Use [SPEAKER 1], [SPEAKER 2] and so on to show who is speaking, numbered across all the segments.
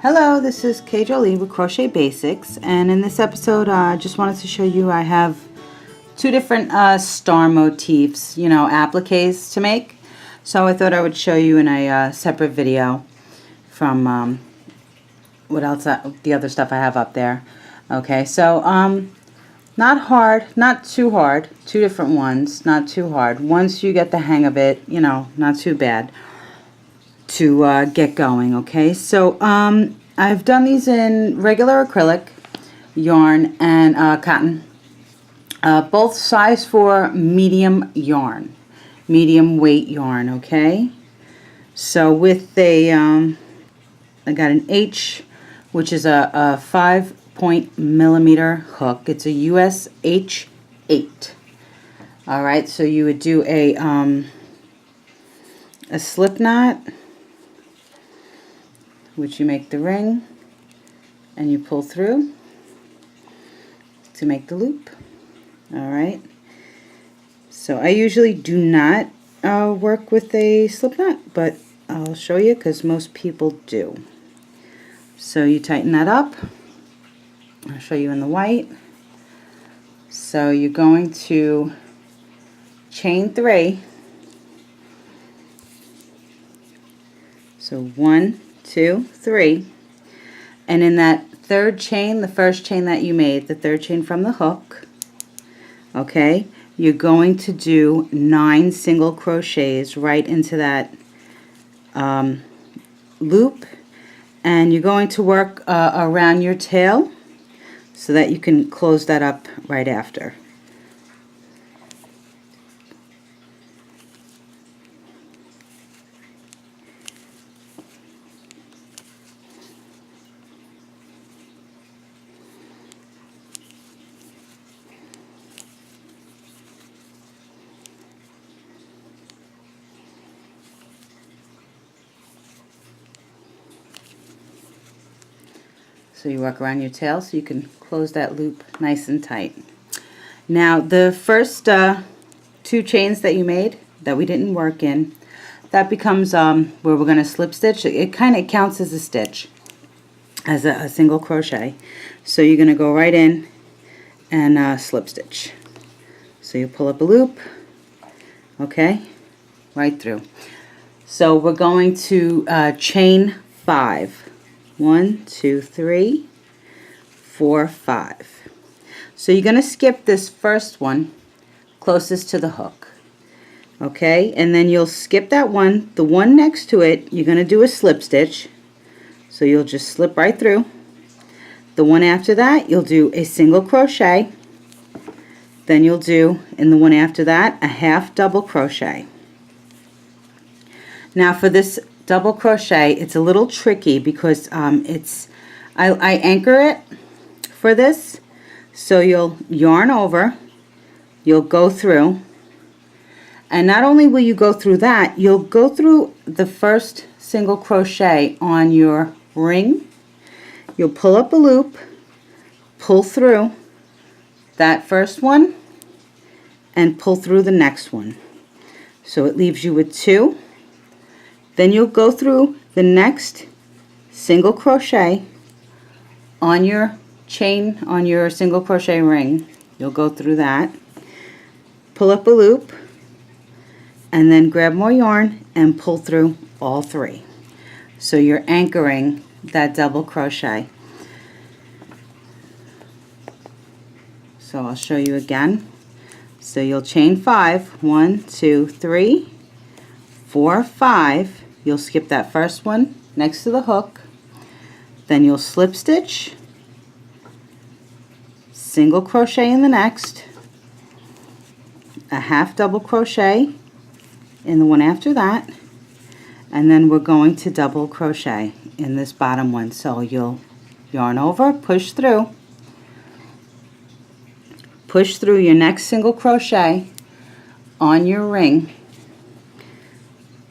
[SPEAKER 1] Hello, this is Jolie with Crochet Basics, and in this episode I just wanted to show you I have two different star motifs, appliques to make. So I thought I would show you in a separate video from what else, the other stuff I have up there. Okay, so not hard, not too hard, two different ones, not too hard. Once you get the hang of it, not too bad to get going. Okay, so I've done these in regular acrylic yarn and cotton, both size 4 medium yarn, medium weight yarn. Okay, so with a I got an H, which is a 5-point-millimeter hook. It's a US H8. All right, so you would do a slip knot, which you make the ring and you pull through to make the loop. All right, so I usually do not work with a slip knot, but I'll show you because most people do. So you tighten that up. I'll show you in the white. So you're going to chain 3. So 1, 2, 3, and in that third chain, the first chain that you made, the third chain from the hook, okay, you're going to do 9 single crochets right into that loop, and you're going to work around your tail so that you can close that up right after. So you work around your tail so you can close that loop nice and tight. Now the first 2 chains that you made that we didn't work in, that becomes where we're going to slip stitch. It kind of counts as a stitch, as a single crochet. So you're going to go right in and slip stitch. So you pull up a loop, okay, right through. So we're going to chain 5. 1, 2, 3, 4, 5. So you're going to skip this first one closest to the hook. Okay, and then you'll skip that one. The one next to it, you're going to do a slip stitch. So you'll just slip right through. The one after that, you'll do a single crochet. Then you'll do, in the one after that, a half double crochet. Now for this double crochet, it's a little tricky because I anchor it for this. So you'll yarn over, you'll go through, and not only will you go through that, you'll go through the first single crochet on your ring. You'll pull up a loop, pull through that first one, and pull through the next one. So it leaves you with 2. Then you'll go through the next single crochet on your chain, on your single crochet ring. You'll go through that, pull up a loop, and then grab more yarn and pull through all 3. So you're anchoring that double crochet. So I'll show you again. So you'll chain 5, 1, 2, 3, 4, 5. You'll skip that first one next to the hook, then you'll slip stitch, single crochet in the next, a half double crochet in the one after that, and then we're going to double crochet in this bottom one. So you'll yarn over, push through your next single crochet on your ring,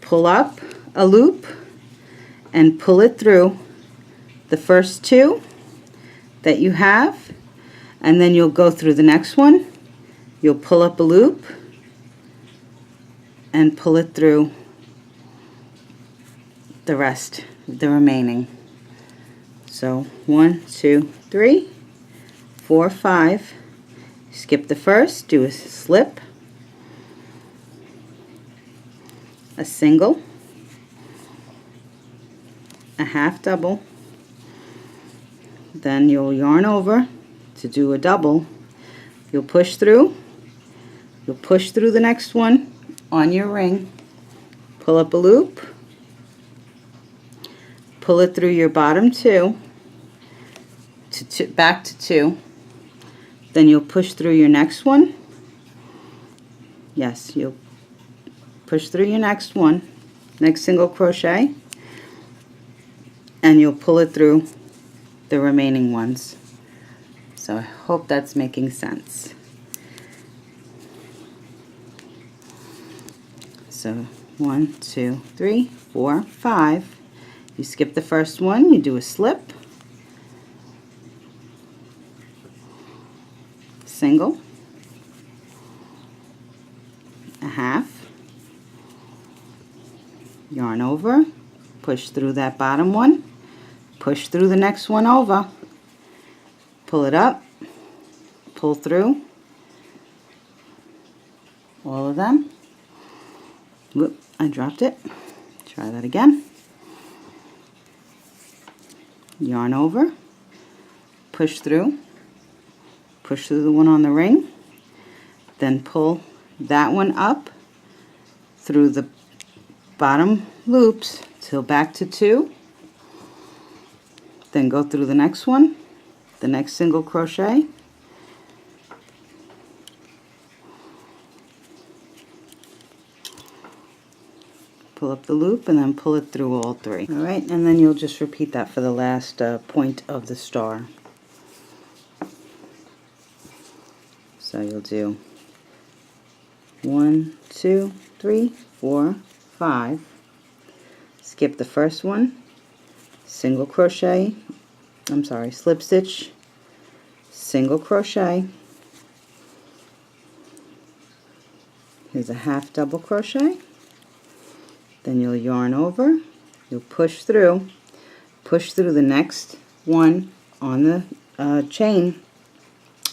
[SPEAKER 1] pull up a loop and pull it through the first 2 that you have, and then you'll go through the next one, you'll pull up a loop and pull it through the rest, the remaining. So 1, 2, 3, 4, 5. Skip the first, do a slip, a single, a half double, then you'll yarn over to do a double. You'll push through the next one on your ring, pull up a loop, pull it through your bottom two, back to 2, then you'll push through your next one. Yes, you'll push through your next one, next single crochet, and you'll pull it through the remaining ones. So I hope that's making sense. So 1, 2, 3, 4, 5. You skip the first one, you do a slip, single, a half, yarn over, push through that bottom one, push through the next one over, pull it up, pull through all of them. Whoop, I dropped it. Try that again. Yarn over, push through the one on the ring, then pull that one up through the bottom loops till back to 2, then go through the next one, the next single crochet, pull up the loop and then pull it through all 3. Alright, and then you'll just repeat that for the last point of the star. So you'll do 1, 2, 3, 4, 5, skip the first one, single crochet, slip stitch, single crochet, here's a half double crochet, then you'll yarn over, you'll push through the next one on the chain,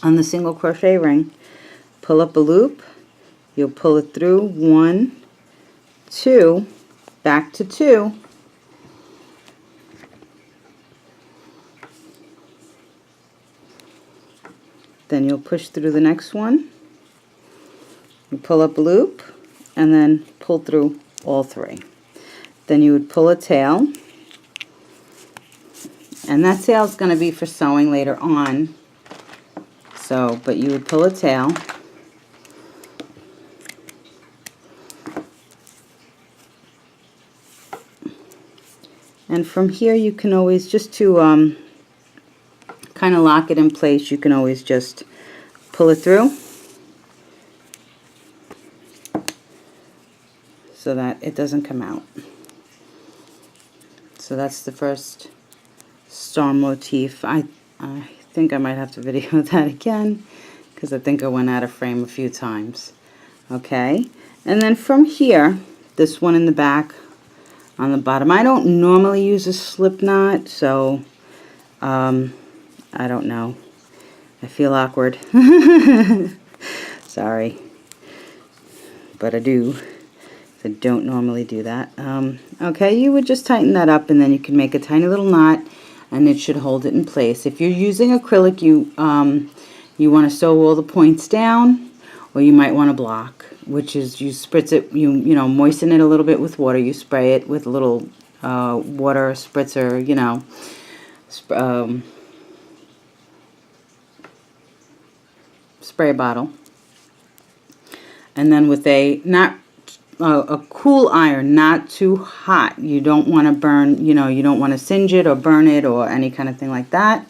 [SPEAKER 1] on the single crochet ring, pull up a loop, you'll pull it through 1, 2, back to 2, then you'll push through the next one, you pull up a loop, and then pull through all 3. Then you would pull a tail, and that tail is going to be for sewing later on. So, but you would pull a tail, and from here you can always, just to kind of lock it in place, you can always just pull it through so that it doesn't come out. So that's the first star motif. I think I might have to video that again because I think I went out of frame a few times. Okay, and then from here, this one in the back on the bottom, I don't normally use a slip knot, so I don't know. I feel awkward. Sorry, but I do. I don't normally do that. Okay, you would just tighten that up, and then you can make a tiny little knot, and it should hold it in place. If you're using acrylic, you want to sew all the points down, or you might want to block, which is you spritz it, you know, moisten it a little bit with water. You spray it with a little water spritzer, you know, spray bottle, and then with a cool iron, not too hot. You don't want to burn, you know, you don't want to singe it or burn it or any kind of thing like that.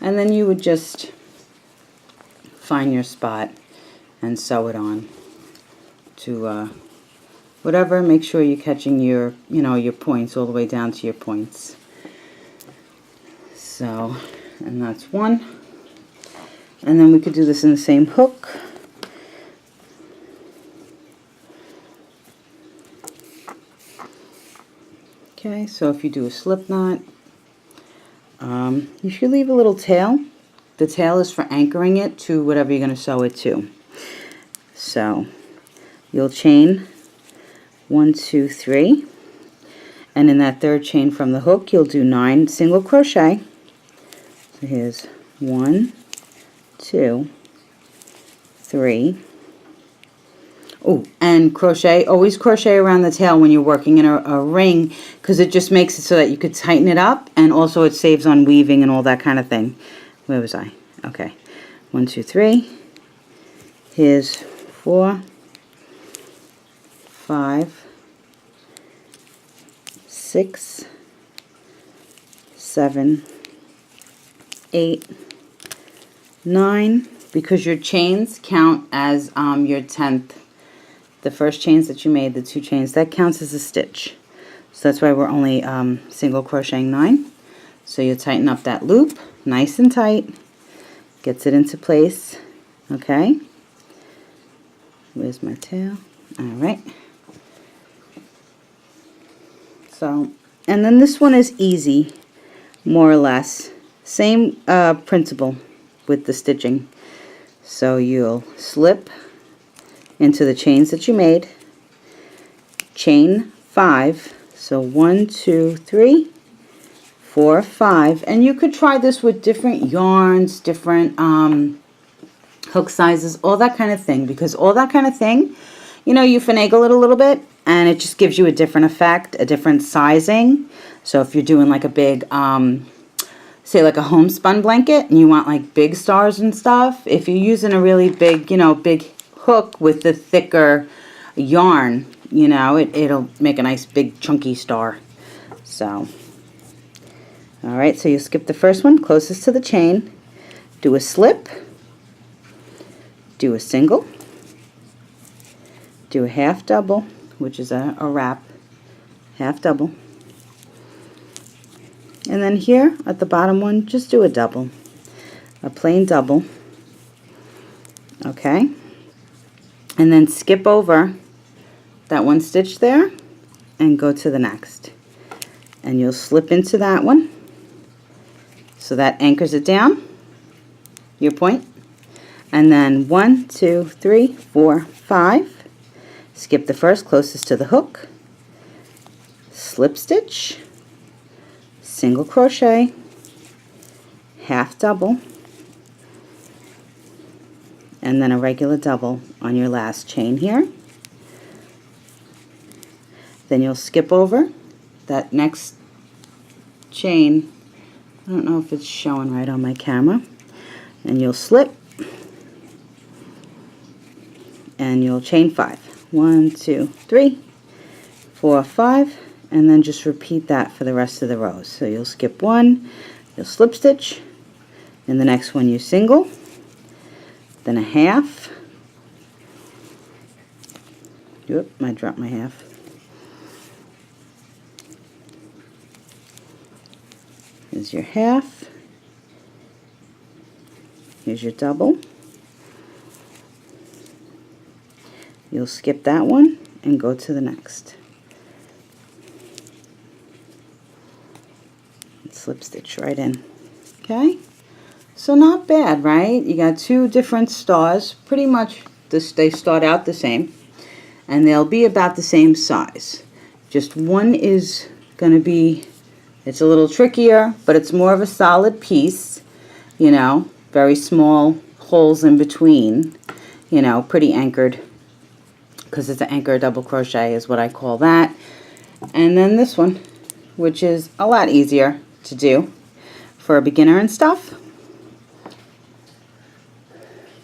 [SPEAKER 1] And then you would just find your spot and sew it on to whatever. Make sure you're catching your, you know, your points all the way down to your points. So, and that's one. And then we could do this in the same hook. Okay, so if you do a slip knot, You should leave a little tail. The tail is for anchoring it to whatever you're going to sew it to. So you'll chain 1, 2, 3, and in that third chain from the hook you'll do 9 single crochet. So here's 1, 2, 3. Oh, and crochet, always crochet around the tail when you're working in a ring, because it just makes it so that you could tighten it up, and also it saves on weaving and all that kind of thing. Where was I? Okay. 1, 2, 3. Here's 4, 5, 6, 7, 8, 9, because your chains count as your 10th. The first chains that you made, the 2 chains, that counts as a stitch. So that's why we're only single crocheting 9. So you tighten up that loop nice and tight, gets it into place. Okay, where's my tail? All right. So, and then this one is easy, more or less. Same principle with the stitching. So you'll slip into the chains that you made, chain 5, so 1, 2, 3, 4, 5, and you could try this with different yarns, different hook sizes, all that kind of thing, because all that kind of thing, you know, you finagle it a little bit and it just gives you a different effect, a different sizing. So if you're doing like a big say like a homespun blanket and you want like big stars and stuff, if you're using a really big, you know, big hook with the thicker yarn, you know, it'll make a nice big chunky star. So, alright, so you skip the first one closest to the chain, do a slip, do a single, do a half double, which is a wrap, half double, and then here at the bottom one, just do a double, a plain double. Okay, and then skip over that one stitch there and go to the next, and you'll slip into that one, so that anchors it down, your point, and then 1, 2, 3, 4, 5, skip the first closest to the hook, slip stitch, single crochet, half double, and then a regular double on your last chain here. Then you'll skip over that next chain. I don't know if it's showing right on my camera. And you'll slip and you'll chain 5. 1, 2, 3, 4, 5, and then just repeat that for the rest of the rows. So you'll skip 1, you'll slip stitch, in the next one you single, then a half. Oop, I dropped my half. Here's your half. Here's your double. You'll skip that one and go to the next. And slip stitch right in. Okay? So not bad, right? You got 2 different stars. Pretty much they start out the same. And they'll be about the same size. Just one is going to be, it's a little trickier, but it's more of a solid piece. You know, very small holes in between. You know, pretty anchored, because it's an anchor double crochet is what I call that. And then this one, which is a lot easier to do for a beginner and stuff.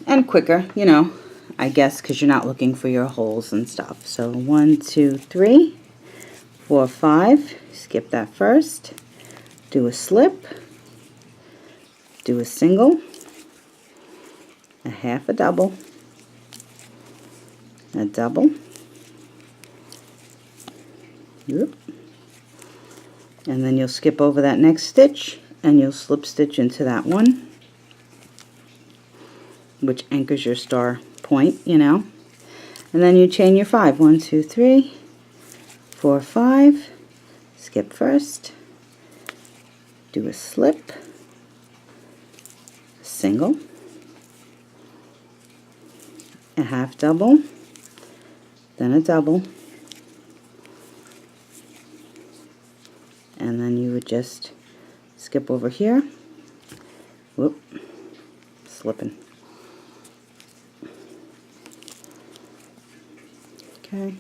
[SPEAKER 1] And quicker, you know, I guess, because you're not looking for your holes and stuff. So 1, 2, 3, 4, 5. Skip that first. Do a slip. Do a single. A half a double. A double. Oop. And then you'll skip over that next stitch and you'll slip stitch into that one, which anchors your star point, you know. And then you chain your 5. 1, 2, 3, 4, 5. Skip first. do a slip, a single, a half double, then a double, and then you would just skip over here, whoop, slipping. Okay,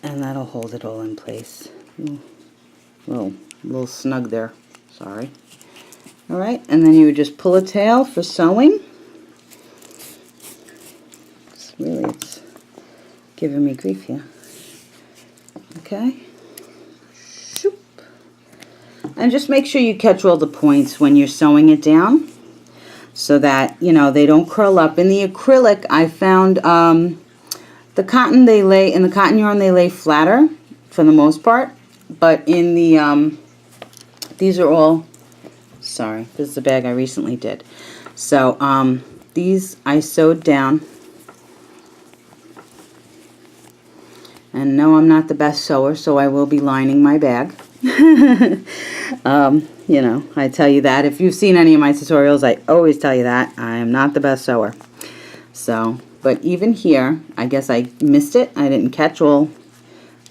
[SPEAKER 1] and that'll hold it all in place. Well, a little snug there, sorry. Alright, and then you would just pull a tail for sewing. It's giving me grief here. Okay. Shoop. And just make sure you catch all the points when you're sewing it down, so that, you know, they don't curl up. In the acrylic, I found the cotton in the cotton yarn they lay flatter for the most part, but in the these are all, sorry, this is the bag I recently did. So these I sewed down, and no, I'm not the best sewer, so I will be lining my bag. You know, I tell you that. If you've seen any of my tutorials, I always tell you that. I am not the best sewer. So, but even here, I guess I missed it. I didn't catch all,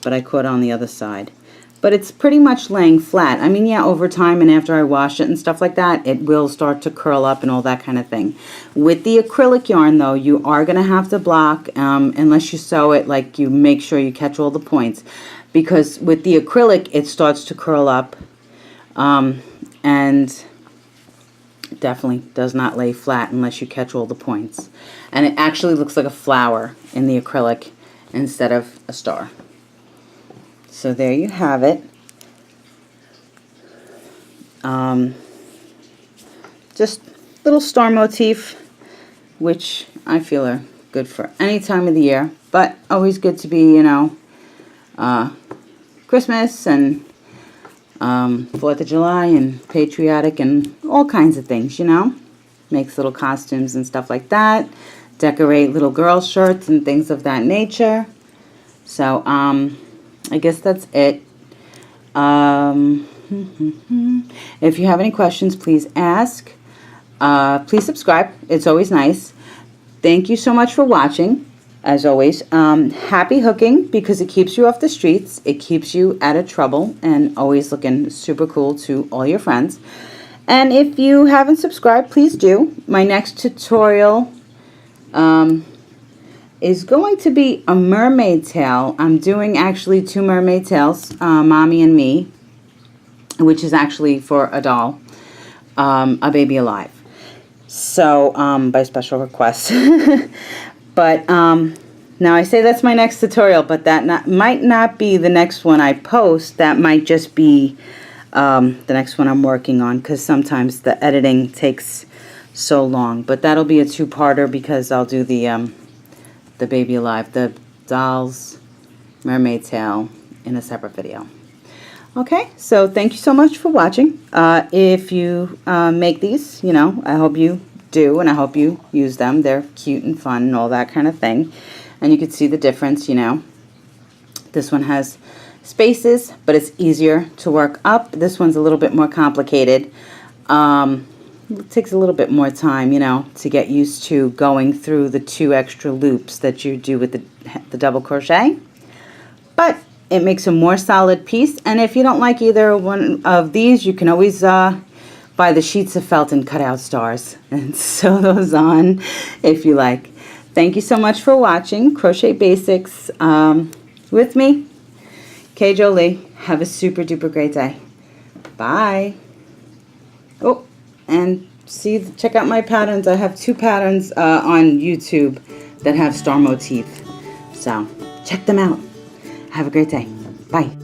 [SPEAKER 1] but I caught on the other side. But it's pretty much laying flat. I mean, yeah, over time and after I wash it and stuff like that, it will start to curl up and all that kind of thing. With the acrylic yarn, though, you are going to have to block, unless you sew it, like you make sure you catch all the points. Because with the acrylic, it starts to curl up, and definitely does not lay flat unless you catch all the points. And it actually looks like a flower in the acrylic instead of a star. So there you have it. Just little star motif, which I feel are good for any time of the year, but always good to be, you know, Christmas and 4th of July and patriotic and all kinds of things, you know. Makes little costumes and stuff like that. Decorate little girl shirts and things of that nature. So, I guess that's it. If you have any questions, please ask. Please subscribe. It's always nice. Thank you so much for watching. As always, happy hooking, because it keeps you off the streets. It keeps you out of trouble and always looking super cool to all your friends. And if you haven't subscribed, please do. My next tutorial is going to be a mermaid tail. I'm doing actually 2 mermaid tails, Mommy and Me, which is actually for a doll, a baby alive. So, by special request. But now I say that's my next tutorial, but that might not be the next one I post. That might just be the next one I'm working on, because sometimes the editing takes so long. But that'll be a 2-parter, because I'll do the baby alive, the doll's mermaid tail in a separate video. Okay, so thank you so much for watching. If you make these, you know, I hope you do, and I hope you use them. They're cute and fun and all that kind of thing. And you can see the difference, you know. This one has spaces, but it's easier to work up. This one's a little bit more complicated. It takes a little bit more time, you know, to get used to going through the 2 extra loops that you do with the double crochet. But it makes a more solid piece. And if you don't like either one of these, you can always buy the sheets of felt and cut out stars and sew those on if you like. Thank you so much for watching Crochet Basics with me, Kay Jolie. Have a super duper great day. Bye. Oh, and check out my patterns. I have 2 patterns on YouTube that have star motif. So check them out. Have a great day. Bye.